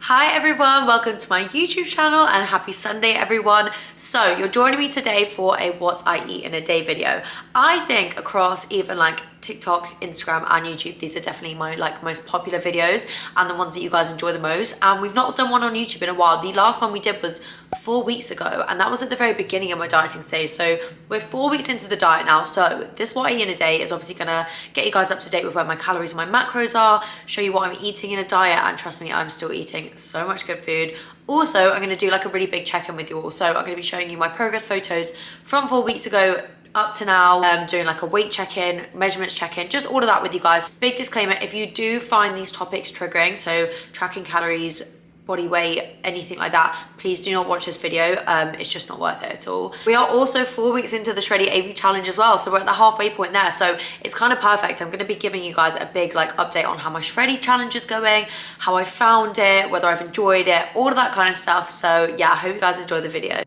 Hi everyone, welcome to my YouTube channel and happy Sunday everyone. So you're joining me today for a what I eat in a day video. I think across even like TikTok, Instagram and YouTube, these are definitely my most popular videos and the ones that you guys enjoy the most. And we've not done one on YouTube in a while. The last one we did was 4 weeks ago and that was at the very beginning of my dieting stage. So we're 4 weeks into the diet now. So this what I eat in a day is obviously gonna get you guys up to date with where my calories and my macros are, show you what I'm eating in a diet, and trust me, I'm still eating so much good food. Also, I'm gonna do like a really big check-in with you all. So I'm gonna be showing you my progress photos from 4 weeks ago up to now, doing like a weight check-in, measurements check-in, just all of that with you guys. Big disclaimer, if you do find these topics triggering, so tracking calories, body weight, anything like that, please do not watch this video. It's just not worth it at all. We are also 4 weeks into the Shreddy AB challenge as well, so we're at the halfway point there, so it's kind of perfect. I'm going to be giving you guys a big update on how my Shreddy challenge is going, how I found it, whether I've enjoyed it, all of that kind of stuff. So yeah, I hope you guys enjoy the video.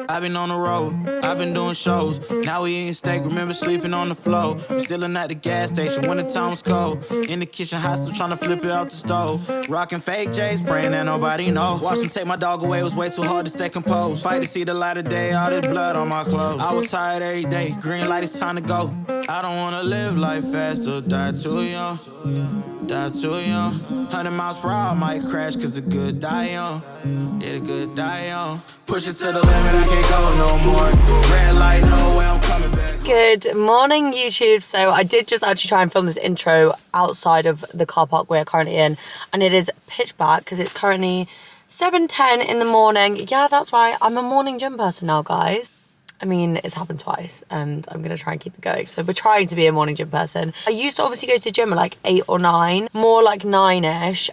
I've been on the road, I've been doing shows. Now we eating steak, remember sleeping on the floor. We stillin' at the gas station when the time was cold. In the kitchen, hot still trying to flip it out the stove. Rockin' fake J's, praying that nobody know. Watch them take my dog away, it was way too hard to stay composed. Fight to see the light of day, all this blood on my clothes. I was tired every day, green light, it's time to go. I don't wanna live life fast or die too young. Die too young. 100 miles per hour, I might crash cause the good die young. Yeah, the good die young. Push it to the limit, I can't go no more. Red light, no way, I'm coming back. Good morning YouTube. So I did just actually try and film this intro outside of the car park we're currently in, and it is pitch black because it's currently 7:10 in the morning. Yeah, that's right, I'm a morning gym person now, guys. I mean, it's happened twice and I'm going to try and keep it going. So we're trying to be a morning gym person. I used to obviously go to the gym at like 8 or 9, more like 9ish,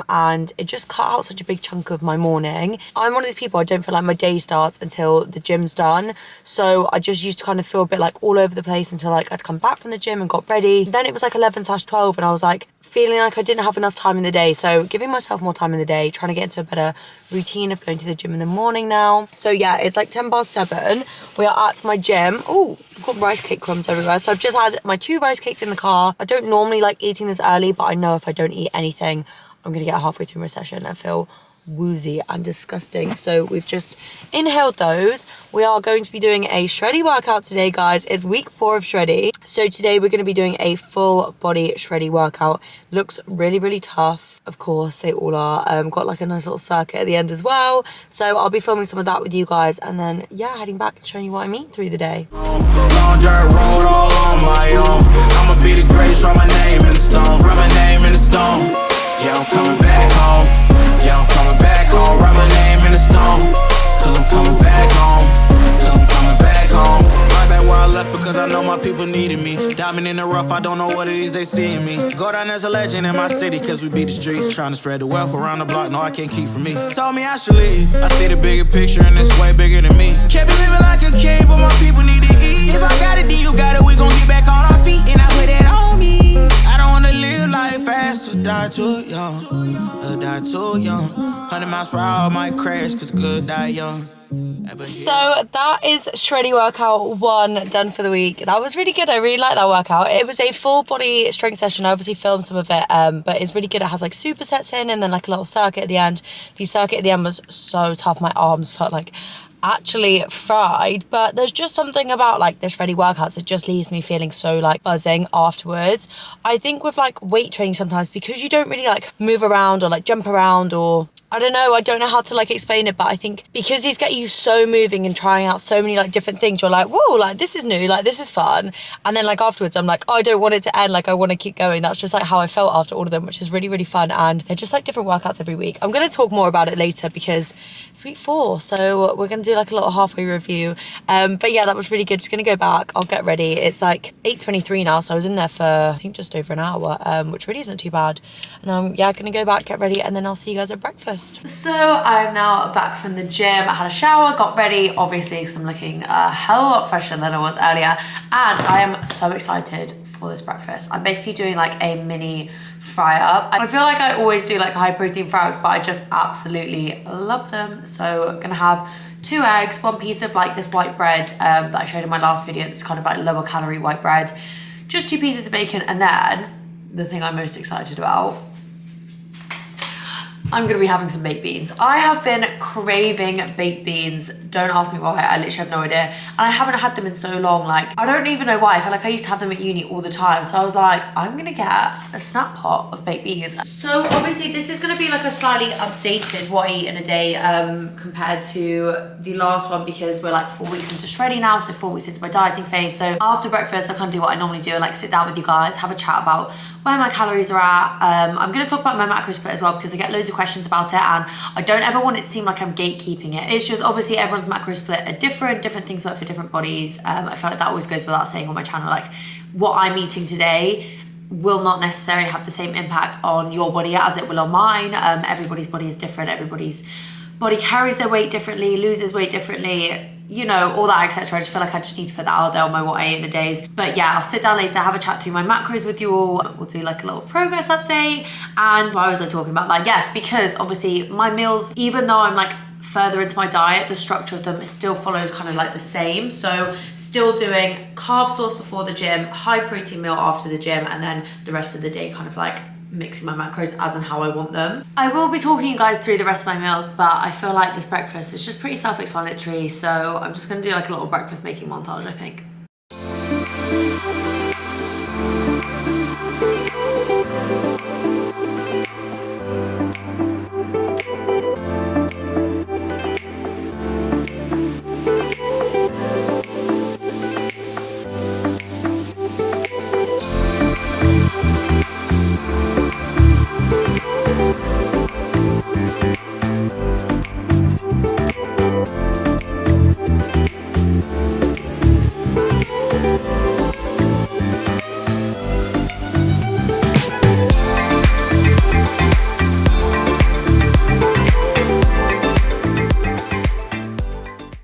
and it just cut out such a big chunk of my morning. I'm one of these people, I don't feel like my day starts until the gym's done. So I just used to kind of feel a bit like all over the place until like I'd come back from the gym and got ready. Then it was like 11/12 and I was like feeling like I didn't have enough time in the day. So giving myself more time in the day, trying to get into a better routine of going to the gym in the morning now. So yeah, it's like 7:10. We are at my gym. Oh, I've got rice cake crumbs everywhere. So I've just had my 2 rice cakes in the car. I don't normally like eating this early, but I know if I don't eat anything, I'm gonna get halfway through my session and feel woozy and disgusting. So we've just inhaled those. We are going to be doing a Shreddy workout today, guys. It's week 4 of Shreddy. So today we're going to be doing a full body Shreddy workout. Looks really, really tough. Of course, they all are. Got like a nice little circuit at the end as well. So I'll be filming some of that with you guys. And then, yeah, heading back and showing you what I'm eating through the day. Long dirt road all on my own. I'ma be the greatest, write my name in the stone. Write my name in the stone. Yeah, I'm coming back home. Yeah, I'm coming back home. Write my name in the stone. Cause I'm coming back home. Cause I'm coming back home. Right back where I left because I know my people needed me. Diamond in the rough, I don't know what it is they see in me. Go down as a legend in my city cause we beat the streets. Trying to spread the wealth around the block, no I can't keep from me. Told me I should leave. I see the bigger picture and it's way bigger than me. Can't be living like a king, but my people need to eat. If I got it, then you got it, we gon' get back on our feet. And I put that on me. I don't wanna live life fast or die too young. Or die too young. 100 miles per hour might crash cause good die young. So that is Shreddy workout 1 done for the week. That was really good. I really like that workout. It was a full body strength session. I obviously filmed some of it, but it's really good. It has like supersets in and then like a little circuit at the end. The circuit at the end was so tough. My arms felt like actually fried, but there's just something about like the Shreddy workouts that just leaves me feeling so like buzzing afterwards. I think with like weight training sometimes, because you don't really like move around or like jump around, or I don't know how to like explain it, but I think because these get you so moving and trying out so many like different things, you're like, whoa, like this is new, like this is fun. And then like afterwards I'm like, oh, I don't want it to end, like I want to keep going. That's just like how I felt after all of them, which is really, really fun. And they're just like different workouts every week. I'm going to talk more about it later because it's week 4, so we're going to do like a little halfway review. But yeah, that was really good. Just going to go back, I'll get ready. It's like 8:23 now, so I was in there for I think just over an hour, which really isn't too bad. And I'm going to go back, get ready, and then I'll see you guys at breakfast. So I'm now back from the gym. I had a shower, got ready, obviously because I'm looking a hell of a lot fresher than I was earlier, and I am so excited for this breakfast. I'm basically doing like a mini fry up. I feel like I always do like high protein fry ups, but I just absolutely love them. So I'm gonna have 2 eggs, 1 piece of like this white bread that I showed in my last video. It's kind of like lower calorie white bread, just 2 pieces of bacon, and then the thing I'm most excited about, I'm gonna be having some baked beans. I have been craving baked beans. Don't ask me why, I literally have no idea. And I haven't had them in so long. Like, I don't even know why. I feel like I used to have them at uni all the time. So I was like, I'm gonna get a snap pot of baked beans. So obviously this is gonna be like a slightly updated what I eat in a day compared to the last one, because we're like 4 weeks into Shreddy now, so 4 weeks into my dieting phase. So after breakfast, I kind of do what I normally do and like sit down with you guys, have a chat about where my calories are at. I'm gonna talk about my macro split as well, because I get loads of questions about it and I don't ever want it to seem like I'm gatekeeping it. It's just obviously everyone's macro split are different things work for different bodies. I feel like that always goes without saying on my channel. Like, what I'm eating today will not necessarily have the same impact on your body as it will on mine. Everybody's body is different, everybody's body carries their weight differently, loses weight differently, you know, all that, etc. I just feel like I just need to put that out there on my what I ate in a days. But yeah, I'll sit down later, have a chat through my macros with you all. We'll do like a little progress update. And why was I talking about that? Yes, because obviously my meals, even though I'm like further into my diet, the structure of them still follows kind of like the same. So still doing carb source before the gym, high protein meal after the gym, and then the rest of the day kind of like mixing my macros as and how I want them. I will be talking you guys through the rest of my meals, but I feel like this breakfast is just pretty self-explanatory, so I'm just gonna do like a little breakfast making montage, I think.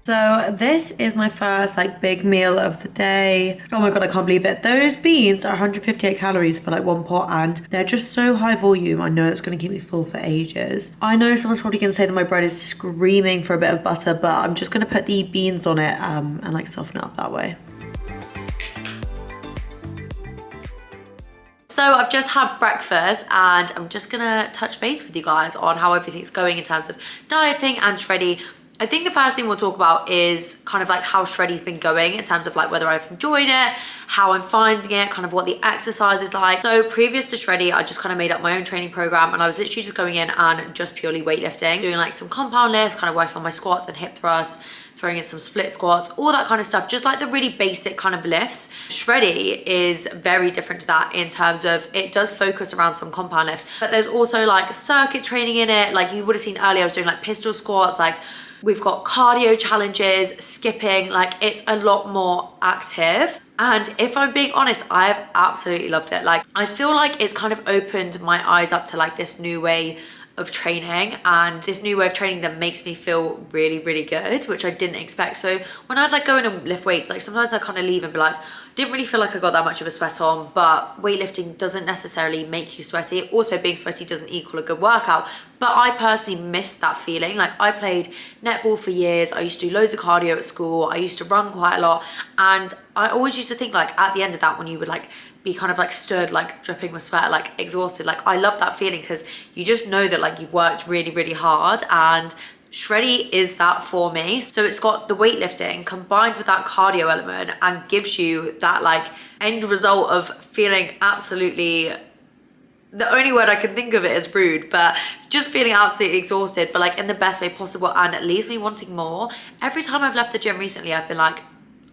So this is my first like big meal of the day. Oh my god, I can't believe it. Those beans are 158 calories for like 1 pot, and they're just so high volume. I know it's gonna keep me full for ages. I know someone's probably gonna say that my bread is screaming for a bit of butter, but I'm just gonna put the beans on it and like soften it up that way. So I've just had breakfast and I'm just gonna touch base with you guys on how everything's going in terms of dieting and Shreddy. I think the first thing we'll talk about is kind of like how Shreddy's been going in terms of like whether I've enjoyed it, how I'm finding it, kind of what the exercise is like. So previous to Shreddy, I just kind of made up my own training program and I was literally just going in and just purely weightlifting, doing like some compound lifts, kind of working on my squats and hip thrusts, throwing in some split squats, all that kind of stuff, just like the really basic kind of lifts. Shreddy is very different to that in terms of it does focus around some compound lifts, but there's also like circuit training in it. Like you would have seen earlier, I was doing like pistol squats, like we've got cardio challenges, skipping, like it's a lot more active. And if I'm being honest, I've absolutely loved it. Like I feel like it's kind of opened my eyes up to like this new way of training, and this new way of training that makes me feel really, really good, which I didn't expect. So when I'd like go in and lift weights, like sometimes I kind of leave and be like, didn't really feel like I got that much of a sweat on, but weightlifting doesn't necessarily make you sweaty. Also being sweaty doesn't equal a good workout, but I personally missed that feeling. Like I played netball for years, I used to do loads of cardio at school, I used to run quite a lot, and I always used to think like at the end of that, when you would like be kind of like stood, like dripping with sweat, like exhausted, like I love that feeling because you just know that like you've worked really, really hard, and Shreddy is that for me. So it's got the weightlifting combined with that cardio element and gives you that like end result of feeling absolutely, the only word I can think of it is rude, but just feeling absolutely exhausted, but like in the best way possible, and it leaves me wanting more. Every time I've left the gym recently, I've been like,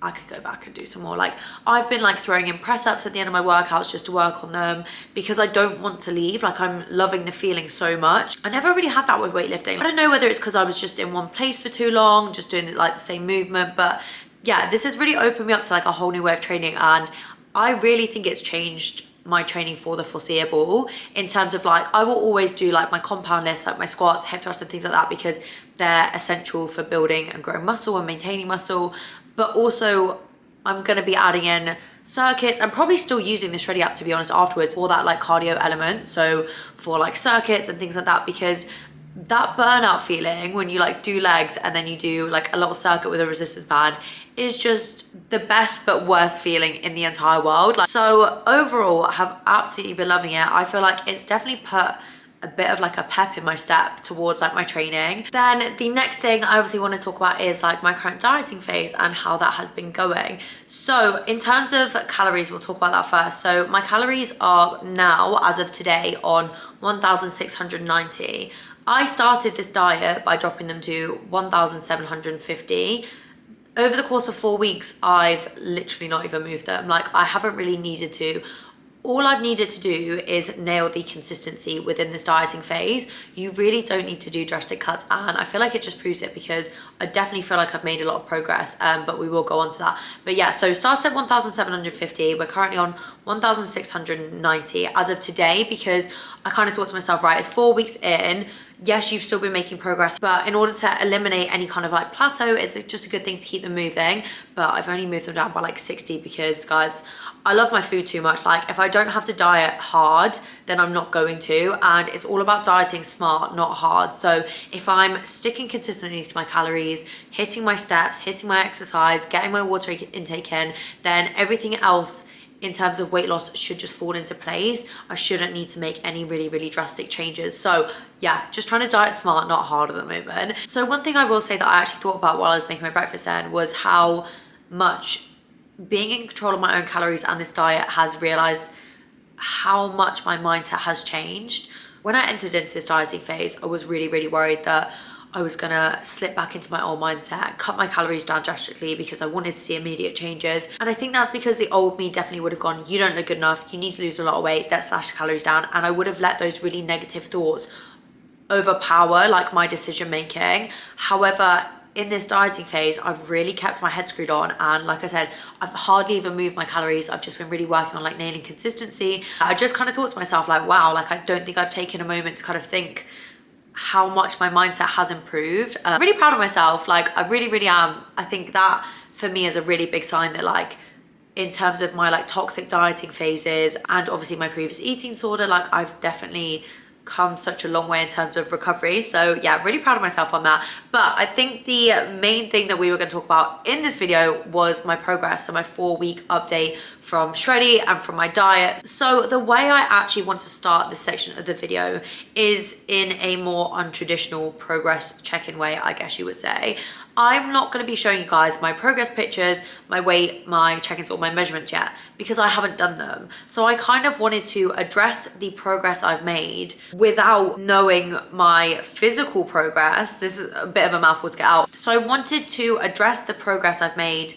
I could go back and do some more. Like I've been like throwing in press ups at the end of my workouts just to work on them because I don't want to leave. Like I'm loving the feeling so much. I never really had that with weightlifting. I don't know whether it's because I was just in one place for too long, just doing like the same movement, but yeah, this has really opened me up to like a whole new way of training, and I really think it's changed my training for the foreseeable in terms of like I will always do like my compound lifts, like my squats, hip thrusts and things like that, because they're essential for building and growing muscle and maintaining muscle. But also I'm going to be adding in circuits. I'm probably still using the Shreddy app, to be honest, afterwards for that like cardio element. So for like circuits and things like that, because that burnout feeling when you like do legs and then you do like a little circuit with a resistance band is just the best but worst feeling in the entire world. Like, so overall, I have absolutely been loving it. I feel like it's definitely put a bit of like a pep in my step towards like my training. Then the next thing I obviously want to talk about is like my current dieting phase and how that has been going. So in terms of calories, we'll talk about that first. So my calories are now, as of today, on 1,690. I started this diet by dropping them to 1,750. Over the course of 4 weeks, I've literally not even moved them. Like, I haven't really needed to. All I've needed to do is nail the consistency within this dieting phase. You really don't need to do drastic cuts, and I feel like it just proves it because I definitely feel like I've made a lot of progress, but we will go on to that. But yeah, so started at 1,750. We're currently on 1,690 as of today because I kind of thought to myself, right, it's 4 weeks in. Yes, you've still been making progress, but in order to eliminate any kind of like plateau, it's just a good thing to keep them moving. But I've only moved them down by like 60 because, guys, I love my food too much. Like, if I don't have to diet hard, then I'm not going to. And it's all about dieting smart, not hard. So if I'm sticking consistently to my calories, hitting my steps, hitting my exercise, getting my water intake in, then everything else in terms of weight loss should just fall into place. I shouldn't need to make any really, really drastic changes. So yeah, just trying to diet smart, not hard at the moment. So one thing I will say that I actually thought about while I was making my breakfast then was how much being in control of my own calories and this diet has realized how much my mindset has changed. When I entered into this dieting phase, I was really, really worried that I was gonna slip back into my old mindset, cut my calories down drastically because I wanted to see immediate changes. And I think that's because the old me definitely would have gone, you don't look good enough, you need to lose a lot of weight, let's slash the calories down. And I would have let those really negative thoughts overpower like my decision making. However, in this dieting phase, I've really kept my head screwed on, and like I said, I've hardly even moved my calories. I've just been really working on like nailing consistency. I just kind of thought to myself like, wow, like I don't think I've taken a moment to kind of think how much my mindset has improved. I'm really proud of myself. Like, I really, really am. I think that for me is a really big sign that, like, in terms of my like toxic dieting phases and obviously my previous eating disorder, like I've definitely come such a long way in terms of recovery. So yeah, really proud of myself on that. But I think the main thing that we were going to talk about in this video was my progress. So my 4-week update from Shreddy and from my diet. So the way I actually want to start this section of the video is in a more untraditional progress check-in way, I guess you would say. I'm not going to be showing you guys my progress pictures, my weight, my check-ins, or my measurements yet because I haven't done them. So I kind of wanted to address the progress I've made without knowing my physical progress. This is a bit of a mouthful to get out. So I wanted to address the progress I've made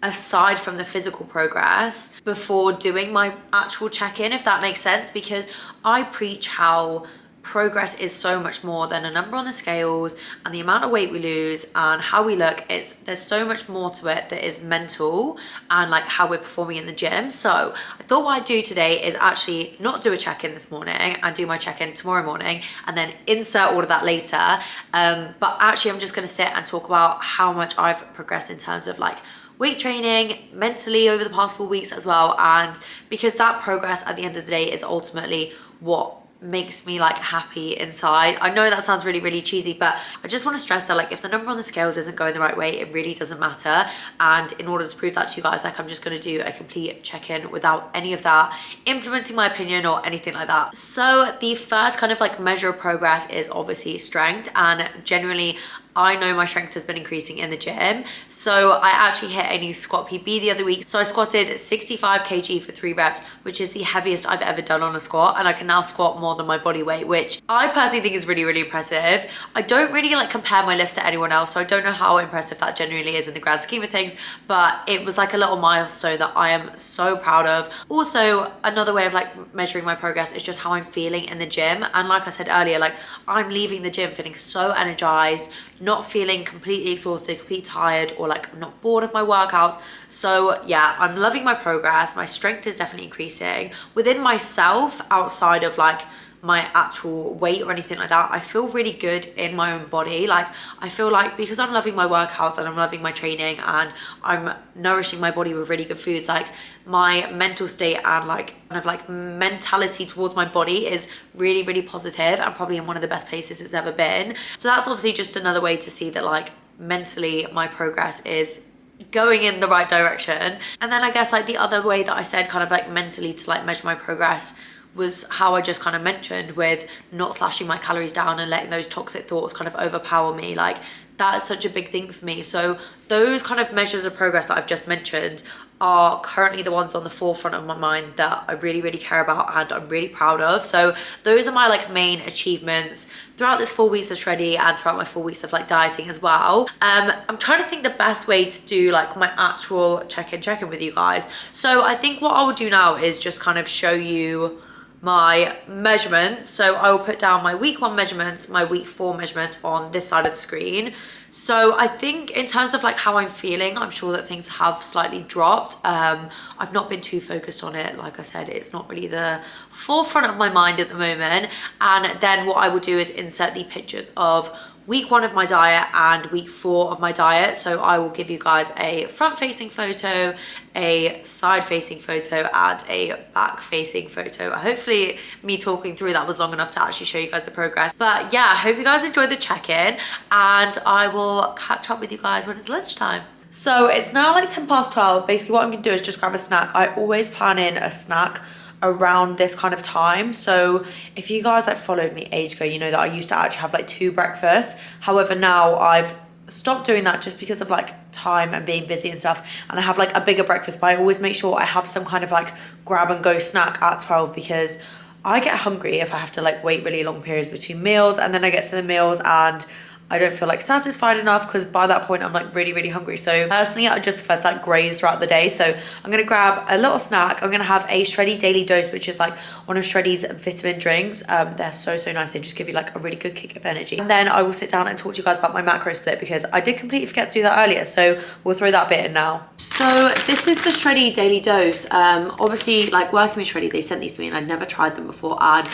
aside from the physical progress before doing my actual check-in, if that makes sense, because I preach how progress is so much more than a number on the scales and the amount of weight we lose and how we look. There's so much more to it that is mental and like how we're performing in the gym. So I thought what I'd do today is actually not do a check-in this morning and do my check-in tomorrow morning and then insert all of that later. But actually I'm just going to sit and talk about how much I've progressed in terms of like weight training, mentally over the past 4 weeks as well. And because that progress at the end of the day is ultimately what makes me like happy inside. I know that sounds really, really cheesy, but I just want to stress that like if the number on the scales isn't going the right way, it really doesn't matter. And in order to prove that to you guys, like I'm just going to do a complete check-in without any of that influencing my opinion or anything like that. So the first kind of like measure of progress is obviously strength, and generally I know my strength has been increasing in the gym. So I actually hit a new squat PB the other week. So I squatted 65 kg for 3 reps, which is the heaviest I've ever done on a squat. And I can now squat more than my body weight, which I personally think is really, really impressive. I don't really like compare my lifts to anyone else, so I don't know how impressive that genuinely is in the grand scheme of things, but it was like a little milestone that I am so proud of. Also, another way of like measuring my progress is just how I'm feeling in the gym. And like I said earlier, like I'm leaving the gym feeling so energized, not feeling completely exhausted, completely tired, or like I'm not bored of my workouts. So yeah, I'm loving my progress. My strength is definitely increasing within myself outside of like my actual weight or anything like that. I feel really good in my own body. Like, I feel like because I'm loving my workouts and I'm loving my training and I'm nourishing my body with really good foods, like my mental state and like kind of like mentality towards my body is really, really positive and probably in one of the best places it's ever been. So that's obviously just another way to see that like mentally my progress is going in the right direction. And then I guess like the other way that I said kind of like mentally to like measure my progress was how I just kind of mentioned with not slashing my calories down and letting those toxic thoughts kind of overpower me. Like, that's such a big thing for me. So those kind of measures of progress that I've just mentioned are currently the ones on the forefront of my mind that I really, really care about and I'm really proud of. So those are my like main achievements throughout this 4 weeks of Shreddy and throughout my 4 weeks of like dieting as well. I'm trying to think the best way to do like my actual check-in with you guys. So I think what I will do now is just kind of show you my measurements. So I will put down my week 1 measurements, my week 4 measurements on this side of the screen. So I think in terms of like how I'm feeling, I'm sure that things have slightly dropped. I've not been too focused on it. Like I said, it's not really the forefront of my mind at the moment. And then what I will do is insert the pictures of week 1 of my diet and week 4 of my diet. So I will give you guys a front facing photo, a side facing photo and a back facing photo. Hopefully me talking through that was long enough to actually show you guys the progress. But yeah, I hope you guys enjoyed the check-in and I will catch up with you guys when it's lunchtime. So it's now like 12:10. Basically what I'm gonna do is just grab a snack. I always plan in a snack around this kind of time. So if you guys like followed me age ago, you know that I used to actually have like 2 breakfasts. However, now I've stopped doing that just because of like time and being busy and stuff, and I have like a bigger breakfast, but I always make sure I have some kind of like grab and go snack at 12 because I get hungry if I have to like wait really long periods between meals, and then I get to the meals and I don't feel like satisfied enough because by that point I'm like really, really hungry. So personally, I just prefer to like graze throughout the day. So I'm gonna grab a little snack. I'm gonna have a Shreddy Daily Dose, which is like one of Shreddy's vitamin drinks. They're so, so nice. They just give you like a really good kick of energy. And then I will sit down and talk to you guys about my macro split because I did completely forget to do that earlier. So we'll throw that bit in now. So this is the Shreddy Daily Dose. Obviously like working with Shreddy, they sent these to me and I'd never tried them before. And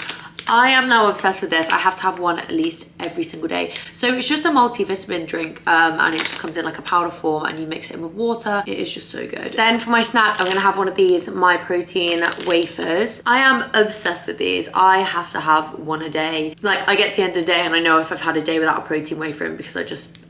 I am now obsessed with this. I have to have one at least every single day. So it's just a multivitamin drink and it just comes in like a powder form and you mix it in with water. It is just so good. Then for my snack, I'm gonna have one of these My Protein wafers. I am obsessed with these. I have to have one a day. Like I get to the end of the day and I know if I've had a day without a protein wafer in because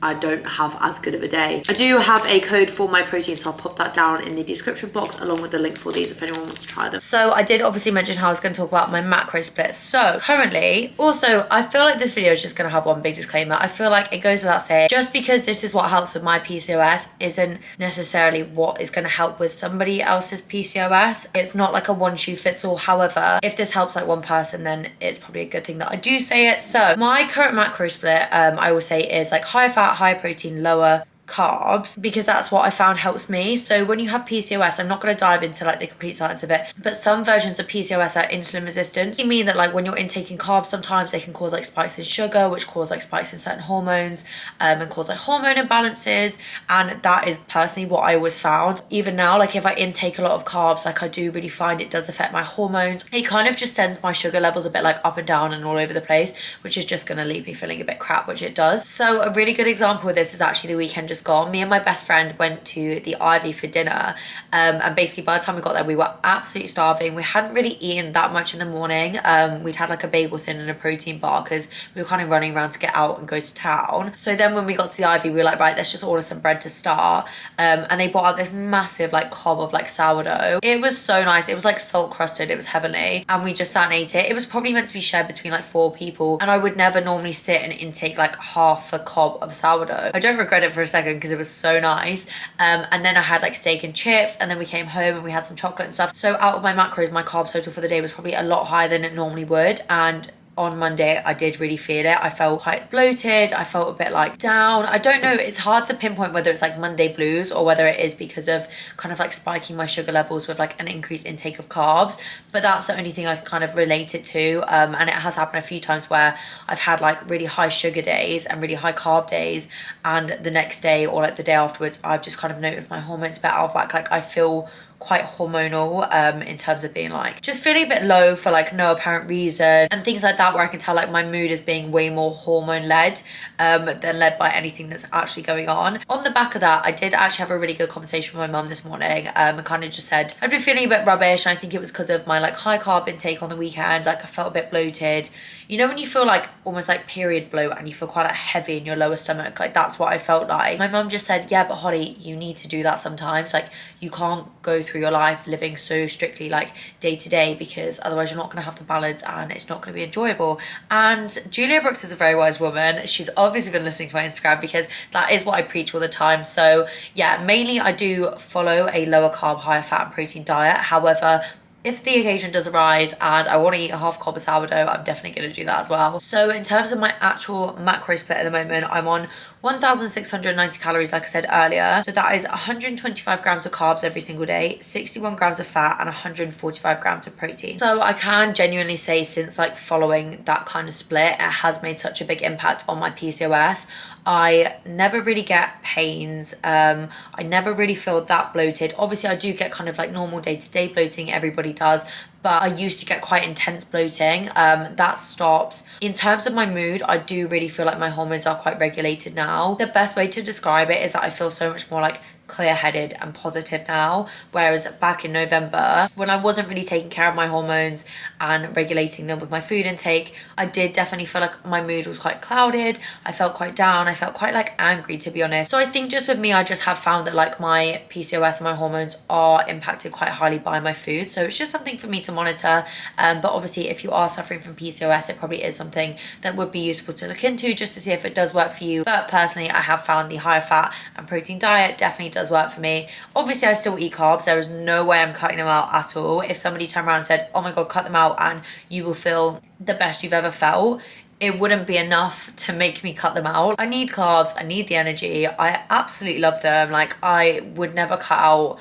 I don't have as good of a day. I do have a code for My Protein, so I'll pop that down in the description box along with the link for these if anyone wants to try them. So I did obviously mention how I was gonna talk about my macro split. So currently, also, I feel like this video is just gonna have one big disclaimer. I feel like it goes without saying, just because this is what helps with my PCOS isn't necessarily what is gonna help with somebody else's PCOS. It's not like a one shoe fits all. However, if this helps like one person, then it's probably a good thing that I do say it. So my current macro split, I will say is like high fat, high protein, lower carbs, because that's what I found helps me. So when you have PCOS, I'm not going to dive into like the complete science of it, but some versions of PCOS are insulin resistant. It mean that like when you're intaking carbs, sometimes they can cause like spikes in sugar, which cause like spikes in certain hormones and cause like hormone imbalances. And that is personally what I always found. Even now, like if I intake a lot of carbs, like I do really find it does affect my hormones. It kind of just sends my sugar levels a bit like up and down and all over the place, which is just going to leave me feeling a bit crap, which it does. So a really good example of this is actually the weekend just gone. Me and my best friend went to the Ivy for dinner, and basically by the time we got there we were absolutely starving. We hadn't really eaten that much in the morning. We'd had like a bagel thin and a protein bar because we were kind of running around to get out and go to town. So then when we got to the Ivy, we were like, right, let's just order some bread to start, and they brought out this massive like cob of like sourdough. It was so nice. It was like salt crusted. It was heavenly, and we just sat and ate it. It was probably meant to be shared between like 4 people, and I would never normally sit and intake like half a cob of sourdough. I don't regret it for a second because it was so nice. And then I had like steak and chips, and then we came home and we had some chocolate and stuff. So out of my macros, my carb total for the day was probably a lot higher than it normally would. And on Monday, I did really feel it. I felt quite bloated. I felt a bit like down. I don't know. It's hard to pinpoint whether it's like Monday blues or whether it is because of kind of like spiking my sugar levels with like an increased intake of carbs. But that's the only thing I can kind of relate it to. And it has happened a few times where I've had like really high sugar days and really high carb days. And the next day or like the day afterwards, I've just kind of noticed my hormones a bit out of whack. Like I feel quite hormonal in terms of being like just feeling a bit low for like no apparent reason and things like that, where I can tell like my mood is being way more hormone led than led by anything that's actually going on. On the back of that, I did actually have a really good conversation with my mum this morning and kind of just said I'd been feeling a bit rubbish, and I think it was because of my like high carb intake on the weekend. Like I felt a bit bloated. You know when you feel like almost like period bloat and you feel quite like heavy in your lower stomach? Like that's what I felt like. My mum just said, yeah, but Holly, you need to do that sometimes. Like you can't go through your life living so strictly like day to day, because otherwise you're not going to have the balance and it's not going to be enjoyable. And Julia Brooks is a very wise woman. She's obviously been listening to my Instagram because that is what I preach all the time. So yeah, mainly I do follow a lower carb, higher fat and protein diet. However, if the occasion does arise and I want to eat a half cob of sourdough, I'm definitely going to do that as well. So in terms of my actual macro split at the moment, I'm on 1,690 calories, like I said earlier. So that is 125 grams of carbs every single day, 61 grams of fat and 145 grams of protein. So I can genuinely say since like following that kind of split, it has made such a big impact on my PCOS. I never really get pains. I never really feel that bloated. Obviously I do get kind of like normal day-to-day bloating, everybody does, but I used to get quite intense bloating. That stopped. In terms of my mood, I do really feel like my hormones are quite regulated now. The best way to describe it is that I feel so much more like clear-headed and positive now, whereas back in November when I wasn't really taking care of my hormones and regulating them with my food intake, I did definitely feel like my mood was quite clouded. I felt quite down. I felt quite like angry, to be honest. So I think just with me, I just have found that like my PCOS and my hormones are impacted quite highly by my food. So it's just something for me to monitor, but obviously if you are suffering from PCOS, it probably is something that would be useful to look into just to see if it does work for you. But personally, I have found the higher fat and protein diet definitely does work for me. Obviously I still eat carbs. There is no way I'm cutting them out at all. If somebody turned around and said, oh my god, cut them out and you will feel the best you've ever felt, it wouldn't be enough to make me cut them out. I need carbs, I need the energy. I absolutely love them. Like I would never cut out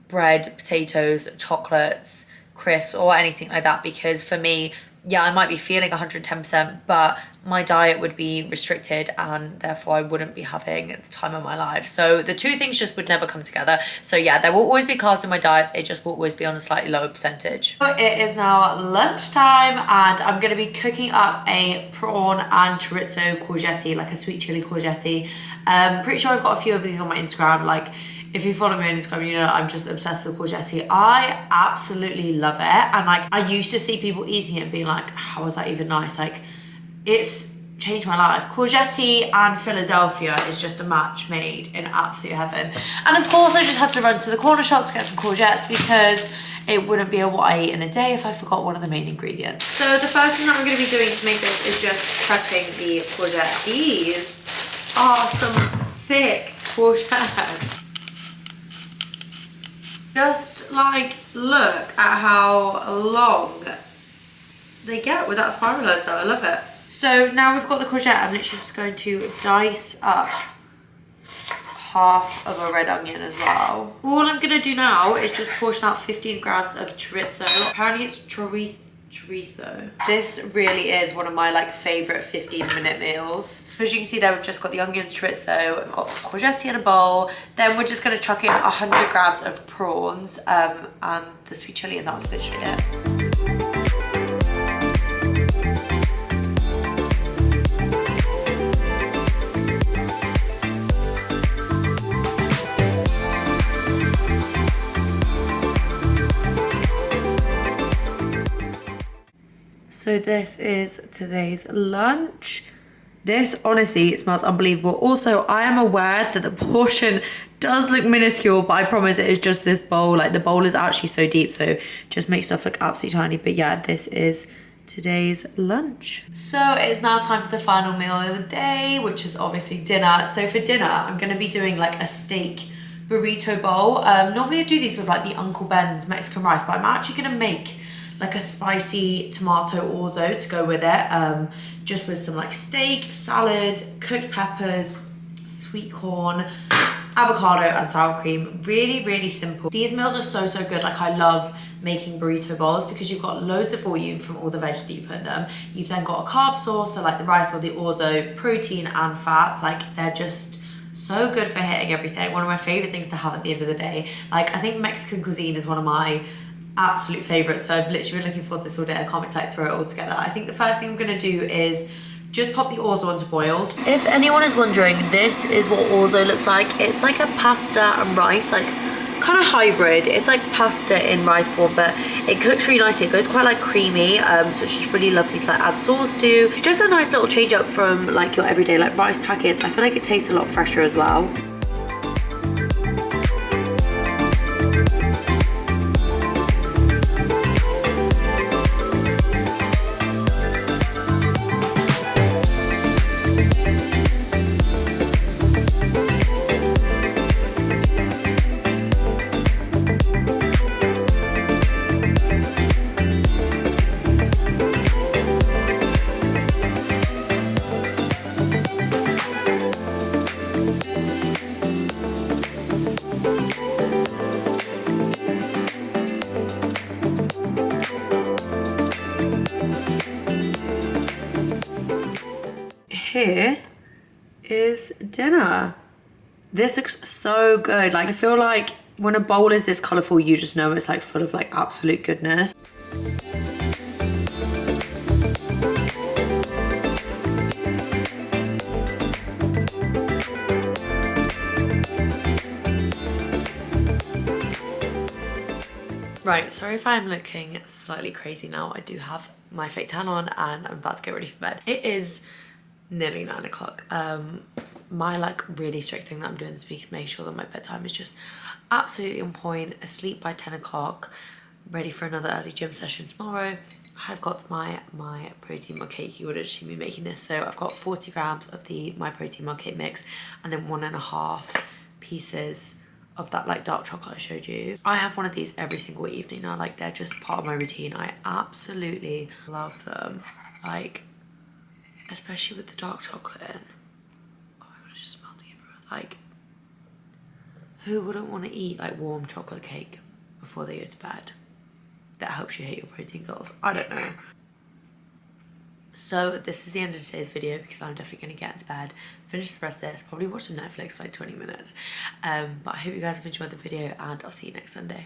bread, potatoes, chocolates, crisps or anything like that, because for me, yeah, I might be feeling 110%, but my diet would be restricted and therefore I wouldn't be having the time of my life. So the two things just would never come together. So yeah, there will always be carbs in my diet. It just will always be on a slightly lower percentage. It is now lunchtime and I'm going to be cooking up a prawn and chorizo courgette, like a sweet chili courgette. Pretty sure I've got a few of these on my Instagram. Like if you follow me on Instagram, you know I'm just obsessed with courgette. I absolutely love it. And like I used to see people eating it and being like, how is that even nice? Like it's changed my life. Courgette and Philadelphia is just a match made in absolute heaven. And of course I just had to run to the corner shop to get some courgettes because it wouldn't be what I eat in a day if I forgot one of the main ingredients. So the first thing that I'm going to be doing to make this is just prepping the courgette. These are some thick courgettes. Just like look at how long they get with that spiralizer. I love it. So now we've got the courgette, I'm literally just going to dice up half of a red onion as well. All I'm gonna do now is just portion out 15 grams of chorizo. Apparently it's chorizo. This really is one of my like favorite 15-minute meals. As you can see there, we've just got the onions, chorizo, we've got courgette in a bowl. Then we're just gonna chuck in 100 grams of prawns and the sweet chili, and that was literally it. So this is today's lunch. This honestly smells unbelievable. Also, I am aware that the portion does look minuscule, but I promise it is just this bowl. Like the bowl is actually so deep, so just makes stuff look absolutely tiny. But yeah, this is today's lunch. So it's now time for the final meal of the day, which is obviously dinner. So for dinner, I'm gonna be doing like a steak burrito bowl. Normally I do these with like the Uncle Ben's Mexican rice, but I'm actually gonna make like a spicy tomato orzo to go with it, just with some like steak, salad, cooked peppers, sweet corn, avocado and sour cream. Really, really simple. These meals are so, so good. Like I love making burrito bowls because you've got loads of volume from all the veg that you put in them. You've then got a carb source, so like the rice or the orzo, protein and fats. Like they're just So good for hitting everything. One of my favorite things to have at the end of the day. Like, I think Mexican cuisine is one of my absolute favorites, so I've literally been looking forward to this all day. I can't wait to like throw it all together. I think the first thing I'm gonna do is just pop the orzo onto boils. If anyone is wondering, this is what orzo looks like. It's like a pasta and rice, like kind of hybrid. It's like pasta in rice form, but it cooks really nicely. It goes quite like creamy, so it's just really lovely to like add sauce to. It's just a nice little change up from like your everyday like rice packets. I feel like it tastes a lot fresher as well. Here is dinner. This looks so good. Like, I feel like when a bowl is this colourful, you just know it's like full of like absolute goodness. Right, sorry if I'm looking slightly crazy now. I do have my fake tan on and I'm about to get ready for bed. It is nearly 9 o'clock. My like really strict thing that I'm doing this week is make sure that my bedtime is just absolutely on point, asleep by 10 o'clock, ready for another early gym session tomorrow. I've got my protein mug cake. You would have seen me making this. So I've got 40 grams of the my protein mug cake mix and then 1.5 pieces of that like dark chocolate I showed you. I have one of these every single evening now. Like, they're just part of my routine. I absolutely love them. Like, especially with the dark chocolate in. Oh my god, it's just melting everywhere. Like, who wouldn't want to eat like warm chocolate cake before they go to bed? That helps you hit your protein goals. I don't know. So this is the end of today's video because I'm definitely going to get into bed, finish the rest of this, probably watch some Netflix for like 20 minutes. But I hope you guys have enjoyed the video and I'll see you next Sunday.